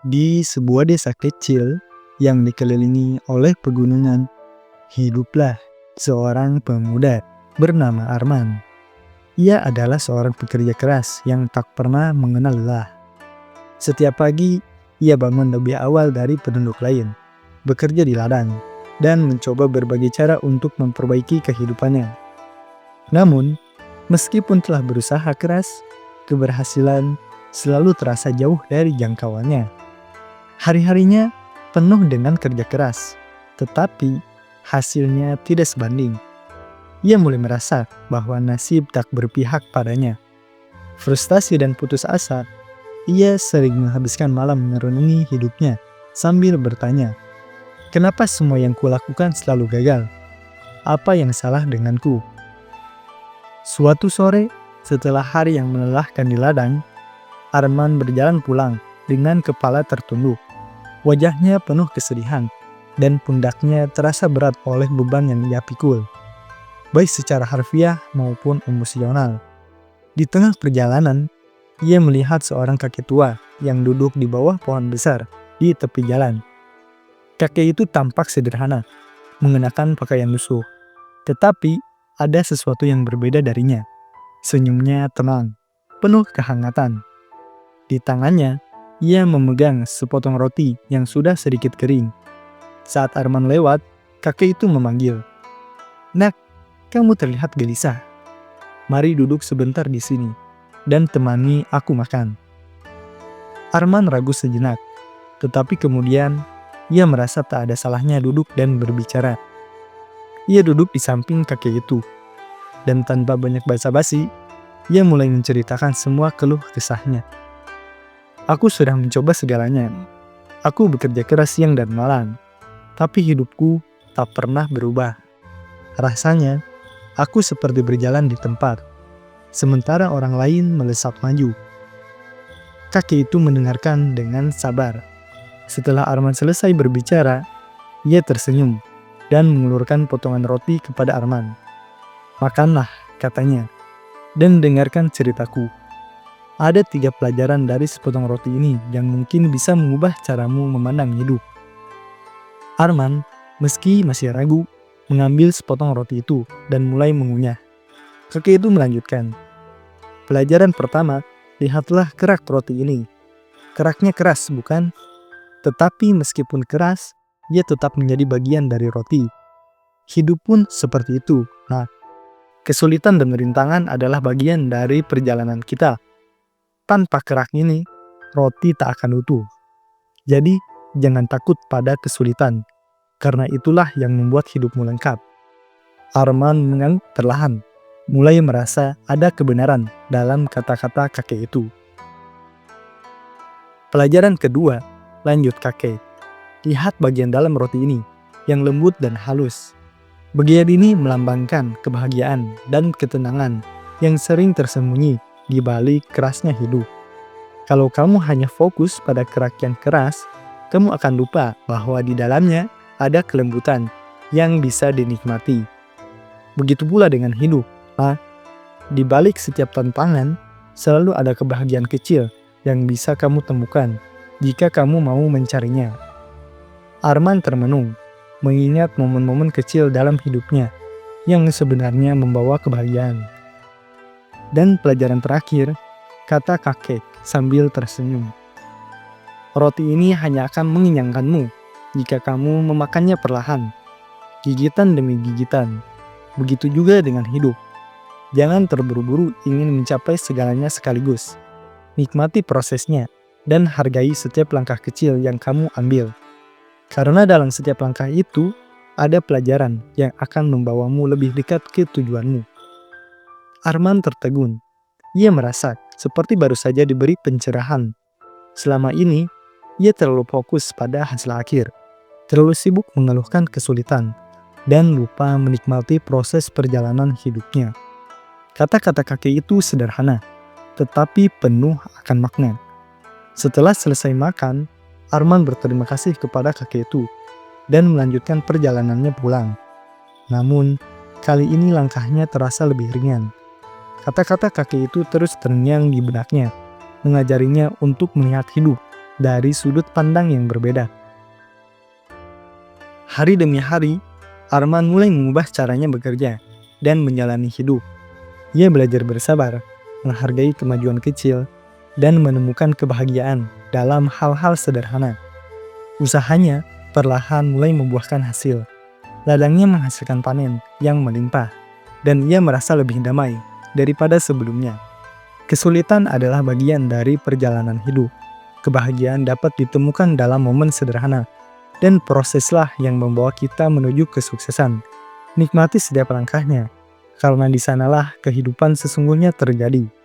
Di sebuah desa kecil yang dikelilingi oleh pegunungan, hiduplah seorang pemuda bernama Arman. Ia adalah seorang pekerja keras yang tak pernah mengenal lelah. Setiap pagi, ia bangun lebih awal dari penduduk lain, bekerja di ladang, dan mencoba berbagai cara untuk memperbaiki kehidupannya. Namun, meskipun telah berusaha keras, keberhasilan selalu terasa jauh dari jangkauannya. Hari-harinya penuh dengan kerja keras, tetapi hasilnya tidak sebanding. Ia mulai merasa bahwa nasib tak berpihak padanya. Frustasi dan putus asa, ia sering menghabiskan malam merenungi hidupnya sambil bertanya, "Kenapa semua yang kulakukan selalu gagal? Apa yang salah denganku?" Suatu sore, setelah hari yang melelahkan di ladang, Arman berjalan pulang dengan kepala tertunduk. Wajahnya penuh kesedihan, dan pundaknya terasa berat oleh beban yang ia pikul, baik secara harfiah maupun emosional. Di tengah perjalanan, ia melihat seorang kakek tua yang duduk di bawah pohon besar di tepi jalan. Kakek itu tampak sederhana, mengenakan pakaian lusuh, tetapi ada sesuatu yang berbeda darinya. Senyumnya tenang, penuh kehangatan. Di tangannya, ia memegang sepotong roti yang sudah sedikit kering. Saat Arman lewat, kakek itu memanggil, "Nak, kamu terlihat gelisah. Mari duduk sebentar di sini dan temani aku makan." Arman ragu sejenak, tetapi kemudian ia merasa tak ada salahnya duduk dan berbicara. Ia duduk di samping kakek itu, dan tanpa banyak basa-basi, ia mulai menceritakan semua keluh kesahnya. "Aku sudah mencoba segalanya. Aku bekerja keras siang dan malam, tapi hidupku tak pernah berubah. Rasanya, aku seperti berjalan di tempat, sementara orang lain melesat maju." Kakek itu mendengarkan dengan sabar. Setelah Arman selesai berbicara, ia tersenyum dan mengulurkan potongan roti kepada Arman. "Makanlah," katanya, "dan dengarkan ceritaku. Ada 3 pelajaran dari sepotong roti ini yang mungkin bisa mengubah caramu memandang hidup." Arman, meski masih ragu, mengambil sepotong roti itu dan mulai mengunyah. Kakek itu melanjutkan, "Pelajaran pertama, lihatlah kerak roti ini. Keraknya keras, bukan? Tetapi meskipun keras, dia tetap menjadi bagian dari roti. Hidup pun seperti itu. Nah, kesulitan dan rintangan adalah bagian dari perjalanan kita. Tanpa kerak ini, roti tak akan utuh. Jadi, jangan takut pada kesulitan, karena itulah yang membuat hidupmu lengkap." Arman mengangguk perlahan, mulai merasa ada kebenaran dalam kata-kata kakek itu. "Pelajaran kedua," lanjut kakek, "lihat bagian dalam roti ini, yang lembut dan halus. Bagian ini melambangkan kebahagiaan dan ketenangan yang sering tersembunyi di balik kerasnya hidup. Kalau kamu hanya fokus pada kerak yang keras, kamu akan lupa bahwa di dalamnya ada kelembutan yang bisa dinikmati. Begitu pula dengan hidup. Nah, di balik setiap tantangan, selalu ada kebahagiaan kecil yang bisa kamu temukan jika kamu mau mencarinya." Arman termenung, mengingat momen-momen kecil dalam hidupnya yang sebenarnya membawa kebahagiaan. "Dan pelajaran terakhir," kata kakek sambil tersenyum, "roti ini hanya akan mengenyangkanmu jika kamu memakannya perlahan, gigitan demi gigitan. Begitu juga dengan hidup. Jangan terburu-buru ingin mencapai segalanya sekaligus. Nikmati prosesnya dan hargai setiap langkah kecil yang kamu ambil. Karena dalam setiap langkah itu, ada pelajaran yang akan membawamu lebih dekat ke tujuanmu." Arman tertegun. Ia merasa seperti baru saja diberi pencerahan. Selama ini, ia terlalu fokus pada hasil akhir, terlalu sibuk mengeluhkan kesulitan, dan lupa menikmati proses perjalanan hidupnya. Kata-kata kakek itu sederhana, tetapi penuh akan makna. Setelah selesai makan, Arman berterima kasih kepada kakek itu dan melanjutkan perjalanannya pulang. Namun, kali ini langkahnya terasa lebih ringan. Kata-kata kakek itu terus terngiang di benaknya, mengajarinya untuk melihat hidup dari sudut pandang yang berbeda. Hari demi hari, Arman mulai mengubah caranya bekerja dan menjalani hidup. Ia belajar bersabar, menghargai kemajuan kecil, dan menemukan kebahagiaan dalam hal-hal sederhana. Usahanya perlahan mulai membuahkan hasil. Ladangnya menghasilkan panen yang melimpah, dan ia merasa lebih damai daripada sebelumnya. Kesulitan adalah bagian dari perjalanan hidup. Kebahagiaan dapat ditemukan dalam momen sederhana, dan proseslah yang membawa kita menuju kesuksesan. Nikmati setiap langkahnya, karena di sanalah kehidupan sesungguhnya terjadi.